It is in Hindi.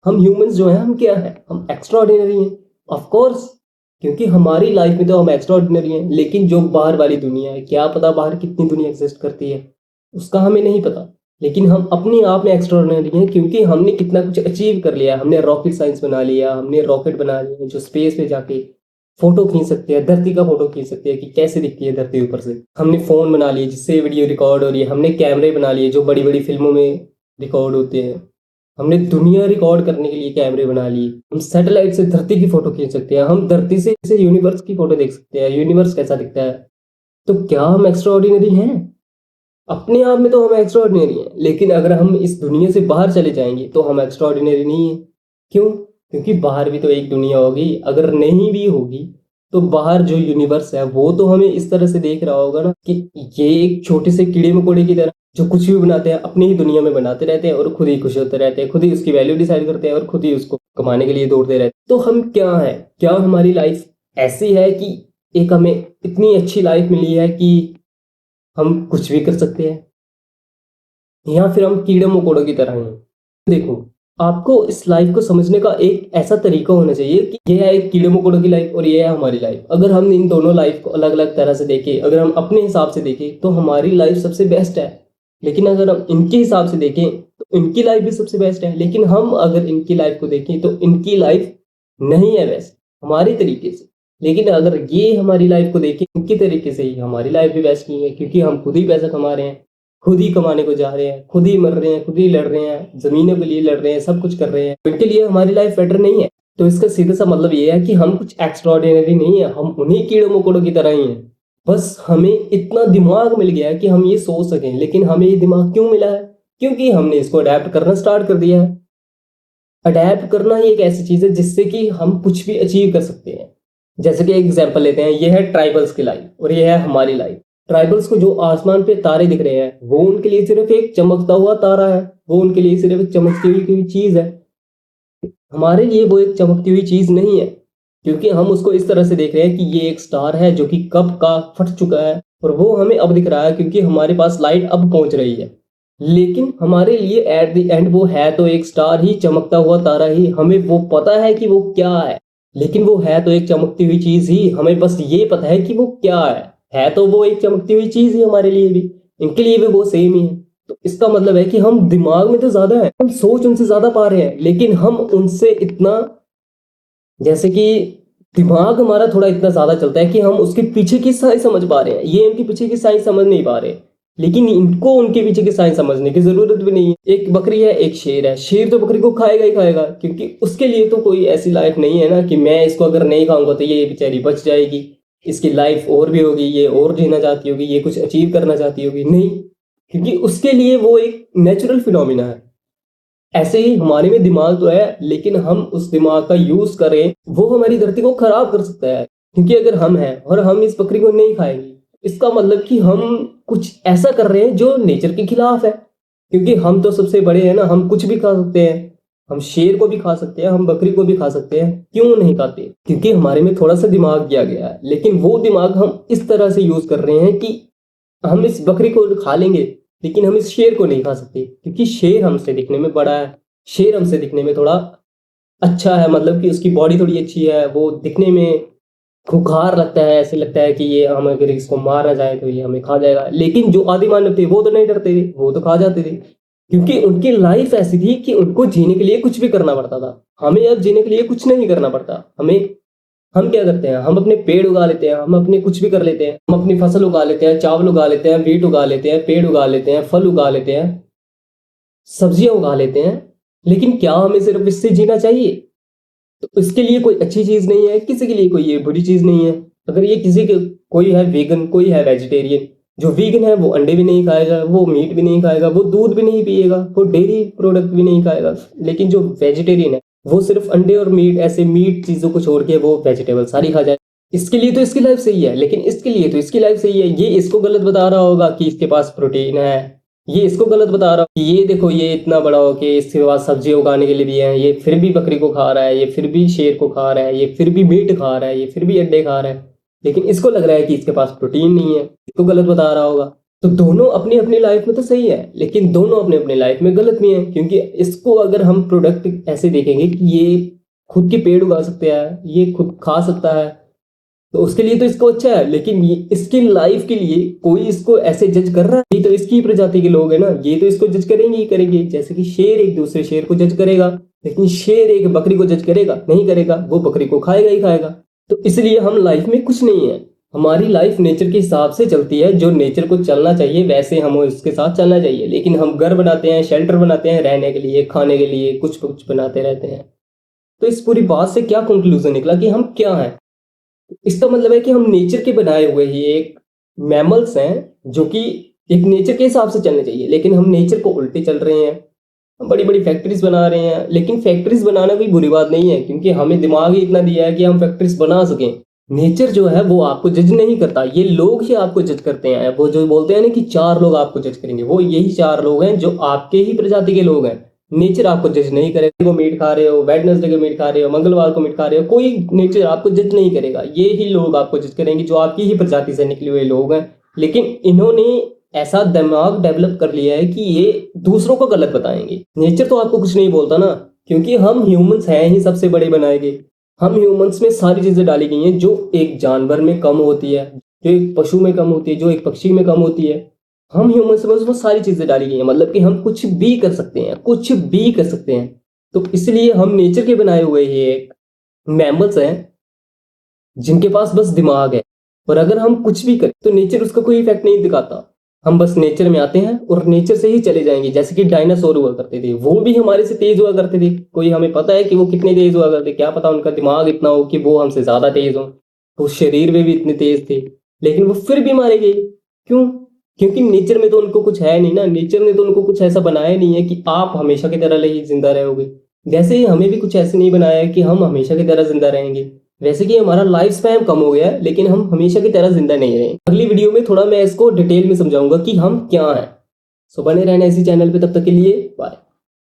हम ह्यूमंस जो हैं हम क्या हैं? हम एक्स्ट्रा ऑर्डिनरी हैं। ऑफ कोर्स, क्योंकि हमारी लाइफ में तो हम एक्स्ट्रा ऑर्डिनरी हैं, लेकिन जो बाहर वाली दुनिया है, क्या पता बाहर कितनी दुनिया एग्जिस्ट करती है, उसका हमें नहीं पता। लेकिन हम अपने आप में एक्स्ट्रा ऑर्डिनरी हैं, क्योंकि हमने कितना कुछ अचीव कर लिया। हमने रॉकेट साइंस बना लिया, हमने रॉकेट बना लिया जो स्पेस में जाके फोटो खींच सकते हैं, धरती का फोटो खींच सकते हैं कि कैसे दिखती है धरती ऊपर से। हमने फोन बना लिए जिससे वीडियो रिकॉर्ड हो रही है। हमने कैमरे बना लिए जो बड़ी बड़ी फिल्मों में रिकॉर्ड होते हैं। हमने दुनिया रिकॉर्ड करने के लिए कैमरे बना लिए। हम सैटेलाइट से धरती की फोटो खींच सकते हैं। हम धरती से यूनिवर्स की फोटो देख सकते हैं, यूनिवर्स कैसा दिखता है। तो क्या हम एक्स्ट्रा ऑर्डिनरी हैं? अपने आप में तो हम एक्स्ट्रा ऑर्डिनरी हैं, लेकिन अगर हम इस दुनिया से बाहर चले जाएंगे तो हम एक्स्ट्रा ऑर्डिनरी नहीं है। क्यों? क्योंकि बाहर भी तो एक दुनिया होगी। अगर नहीं भी होगी तो बाहर जो यूनिवर्स है वो तो हमें इस तरह से देख रहा होगा ना कि ये एक छोटे से कीड़े मकोड़े की तरह जो कुछ भी बनाते हैं अपनी ही दुनिया में बनाते रहते हैं और खुद ही खुश होते रहते हैं, खुद ही उसकी वैल्यू डिसाइड करते हैं और खुद ही उसको कमाने के लिए दौड़ते रहते हैं। तो हम क्या है? क्या हमारी लाइफ ऐसी है कि एक हमें इतनी अच्छी लाइफ मिली है कि हम कुछ भी कर सकते हैं, या फिर हम कीड़े मकोड़ों की तरह हैं? देखो, आपको इस लाइफ को समझने का एक ऐसा तरीका होना चाहिए कि ये है एक कीड़े मकोड़ों की लाइफ और ये है हमारी लाइफ। अगर हम इन दोनों लाइफ को अलग अलग तरह से देखें, अगर हम अपने हिसाब से देखें तो हमारी लाइफ सबसे बेस्ट है। लेकिन अगर हम इनके हिसाब से देखें तो इनकी लाइफ भी सबसे बेस्ट है। लेकिन हम अगर इनकी लाइफ को देखें तो इनकी लाइफ नहीं है बेस्ट हमारी तरीके से। लेकिन अगर ये हमारी लाइफ को देखें इनके तरीके से ही, हमारी लाइफ भी बेस्ट नहीं है, क्योंकि हम खुद ही पैसा कमा रहे हैं, खुद ही कमाने को जा रहे हैं, खुद ही मर रहे हैं, खुद ही लड़ रहे हैं, जमीनों के लिए लड़ रहे हैं, सब कुछ कर रहे हैं। इनके लिए हमारी लाइफ बेटर नहीं है। तो इसका सीधा सा मतलब ये है कि हम कुछ एक्स्ट्रा ऑर्डिनरी नहीं है, हम उन्हीं कीड़े मकोड़ों की तरह ही हैं। बस हमें इतना दिमाग मिल गया है कि हम ये सोच सकें। लेकिन हमें ये दिमाग क्यों मिला है? क्योंकि हमने इसको अडेप्ट करना स्टार्ट कर दिया है। अडेप्ट करना ही एक ऐसी चीज है जिससे कि हम कुछ भी अचीव कर सकते हैं। जैसे कि एक एग्जांपल लेते हैं, ये है ट्राइबल्स की लाइफ और ये है हमारी लाइफ। ट्राइबल्स को जो आसमान पे तारे दिख रहे हैं वो उनके लिए सिर्फ एक चमकता हुआ तारा है, वो उनके लिए सिर्फ एक चमकती हुई चीज है। हमारे लिए वो एक चमकती हुई चीज नहीं है, क्योंकि हम उसको इस तरह से देख रहे हैं कि ये एक स्टार है जो कि कब का फट चुका है और वो हमें अब दिख रहा है क्योंकि हमारे पास लाइट अब पहुंच रही है। लेकिन हमारे लिए एट द एंड वो है तो एक स्टार ही, चमकता हुआ तारा ही। हमें वो पता है कि वो क्या है, लेकिन वो है तो एक चमकती हुई चीज ही। हमें बस ये पता है कि वो क्या है तो वो एक चमकती हुई चीज ही हमारे लिए भी। इनके लिए भी वो सेम ही है। तो इसका मतलब है कि हम दिमाग में तो ज्यादा है, हम सोच उनसे ज्यादा पा रहे हैं, लेकिन हम उनसे इतना, जैसे कि दिमाग हमारा थोड़ा इतना ज्यादा चलता है कि हम उसके पीछे की साइंस समझ पा रहे हैं, ये इनके पीछे की साइंस समझ नहीं पा रहे। लेकिन इनको उनके पीछे की साइंस समझने की जरूरत भी नहीं है। एक बकरी है, एक शेर है। शेर तो बकरी को खाएगा ही खाएगा, क्योंकि उसके लिए तो कोई ऐसी लाइफ नहीं है ना कि मैं इसको अगर नहीं खाऊंगा तो ये बेचारी बच जाएगी, इसकी लाइफ और भी होगी, ये और जीना चाहती होगी, ये कुछ अचीव करना चाहती होगी। नहीं, क्योंकि उसके लिए वो एक नेचुरल फिनोमिना है। ऐसे ही हमारे में दिमाग तो है, लेकिन हम उस दिमाग का यूज करें वो हमारी धरती को खराब कर सकता है। क्योंकि अगर हम हैं और हम इस बकरी को नहीं खाएंगे, इसका मतलब कि हम कुछ ऐसा कर रहे हैं जो नेचर के खिलाफ है। क्योंकि हम तो सबसे बड़े हैं ना, हम कुछ भी खा सकते हैं। हम शेर को भी खा सकते हैं, हम बकरी को भी खा सकते हैं। क्यों नहीं खाते? क्योंकि हमारे में थोड़ा सा दिमाग दिया गया है, लेकिन वो दिमाग हम इस तरह से यूज कर रहे हैं कि हम इस बकरी को खा लेंगे लेकिन हम इस शेर को नहीं खा सकते, क्योंकि शेर हमसे दिखने में बड़ा है, शेर हमसे दिखने में थोड़ा अच्छा है, मतलब कि उसकी बॉडी थोड़ी अच्छी है, वो दिखने में खूंखार लगता है, ऐसे लगता है कि ये हम अगर इसको मारा जाए तो ये हमें खा जाएगा। लेकिन जो आदि मानव थे वो तो नहीं डरते थे, वो तो खा जाते थे, क्योंकि उनकी लाइफ ऐसी थी कि उनको जीने के लिए कुछ भी करना पड़ता था। हमें अब जीने के लिए कुछ नहीं करना पड़ता। हम क्या करते हैं? हम अपने पेड़ उगा लेते हैं, हम अपने कुछ भी कर लेते हैं। हम अपनी फसल उगा लेते हैं, चावल उगा लेते हैं, वीट उगा लेते हैं, पेड़ उगा लेते हैं, फल उगा लेते हैं, सब्जियां उगा लेते हैं। लेकिन क्या हमें सिर्फ इससे जीना चाहिए? तो इसके लिए कोई अच्छी चीज नहीं है, किसी के लिए कोई ये बुरी चीज नहीं है। अगर ये किसी के, कोई है वेगन, कोई है वेजिटेरियन। जो वीगन है वो अंडे भी नहीं खाएगा, वो मीट भी नहीं खाएगा, वो दूध भी नहीं पिएगा, वो डेयरी प्रोडक्ट भी नहीं खाएगा। लेकिन जो वेजिटेरियन है वो सिर्फ अंडे और मीट, ऐसे मीट चीजों को छोड़ के वो वेजिटेबल सारी खा जाए। इसके लिए तो इसकी लाइफ सही है, लेकिन इसके लिए तो इसकी लाइफ सही है। ये इसको गलत बता रहा होगा कि इसके पास प्रोटीन है, ये इसको गलत बता रहा कि ये देखो ये इतना बड़ा हो के इसके पास सब्जी उगाने के लिए भी है, ये फिर भी बकरी को खा रहा है, ये फिर भी शेर को खा रहा है, ये फिर भी मीट खा रहा है, ये फिर भी अंडे खा रहा है। लेकिन इसको लग रहा है कि इसके पास प्रोटीन नहीं है, इसको गलत बता रहा होगा। तो दोनों अपनी अपनी लाइफ में तो सही है, लेकिन दोनों अपने अपने लाइफ में गलत भी हैं, क्योंकि इसको अगर हम प्रोडक्ट ऐसे देखेंगे कि ये खुद के पेड़ उगा सकते हैं, ये खुद खा सकता है, तो उसके लिए तो इसको अच्छा है, लेकिन ये इसकी लाइफ के लिए कोई इसको ऐसे जज कर रहा है? ये तो इसकी ही प्रजाति के लोग हैं ना, ये तो इसको जज करेंगे ही करेंगे। जैसे कि शेर एक दूसरे शेर को जज करेगा, लेकिन शेर एक बकरी को जज करेगा नहीं करेगा, वो बकरी को खाएगा ही खाएगा। तो इसलिए हम लाइफ में कुछ नहीं है, हमारी लाइफ नेचर के हिसाब से चलती है, जो नेचर को चलना चाहिए वैसे हमें उसके साथ चलना चाहिए। लेकिन हम घर बनाते हैं, शेल्टर बनाते हैं, रहने के लिए, खाने के लिए कुछ कुछ बनाते रहते हैं। तो इस पूरी बात से क्या कंक्लूजन निकला कि हम क्या हैं? इसका मतलब है कि हम नेचर के बनाए हुए ही एक मैमल्स हैं, जो कि एक नेचर के हिसाब से चलने चाहिए, लेकिन हम नेचर को उल्टे चल रहे हैं। हम बड़ी बड़ी फैक्ट्रीज बना रहे हैं, लेकिन फैक्ट्रीज बनाना कोई बुरी बात नहीं है, क्योंकि हमें दिमाग ही इतना दिया है कि हम फैक्ट्रीज बना सकें। नेचर जो है वो आपको जज नहीं करता, ये लोग ही आपको जज करते हैं। वो जो बोलते हैं ना कि 4 लोग आपको जज करेंगे, वो यही 4 लोग हैं जो आपके ही प्रजाति के लोग हैं। नेचर आपको जज नहीं करेगा। को मीट खा रहे हो, वेडनेसडे को मीट खा रहे हो, मंगलवार को मीट खा रहे हो, कोई नेचर आपको जज नहीं करेगा। ये ही लोग आपको जज करेंगे जो आपकी ही प्रजाति से निकले हुए लोग हैं। लेकिन इन्होंने ऐसा दिमाग डेवलप कर लिया है कि ये दूसरों को गलत बताएंगे। नेचर तो आपको कुछ नहीं बोलता ना, क्योंकि हम ह्यूमंस हैं ही सबसे बड़े बनाए गए। हम ह्यूमंस में सारी चीजें डाली गई हैं जो एक जानवर में कम होती है, जो एक पशु में कम होती है, जो एक पक्षी में कम होती है। हम ह्यूमंस में वो सारी चीजें डाली गई हैं, मतलब कि हम कुछ भी कर सकते हैं, कुछ भी कर सकते हैं। तो इसलिए हम नेचर के बनाए हुए ही एक मैमल्स हैं जिनके पास बस दिमाग है। और अगर हम कुछ भी करें तो नेचर उसका कोई इफेक्ट नहीं दिखाता। हम बस नेचर में आते हैं और नेचर से ही चले जाएंगे। जैसे कि डायनासोर हुआ करते थे, वो भी हमारे से तेज हुआ करते थे। कोई हमें पता है कि वो कितने तेज हुआ करते, क्या पता उनका दिमाग इतना हो कि वो हमसे ज्यादा तेज हो, वो शरीर में भी इतने तेज थे, लेकिन वो फिर भी मारे गए। क्यों? क्योंकि नेचर में तो उनको कुछ है नहीं ना, नेचर ने तो उनको कुछ ऐसा बनाया नहीं है कि आप हमेशा की तरह ही जिंदा रहोगे। वैसे ही हमें भी कुछ ऐसे नहीं बनाया है कि हम हमेशा की तरह जिंदा रहेंगे। वैसे कि हमारा लाइफ स्पैन कम हो गया है, लेकिन हम हमेशा की तरह जिंदा नहीं रहे। अगली वीडियो में थोड़ा मैं इसको डिटेल में समझाऊंगा कि हम क्या हैं। सो बने रहना इसी चैनल पे, तब तक के लिए बाय।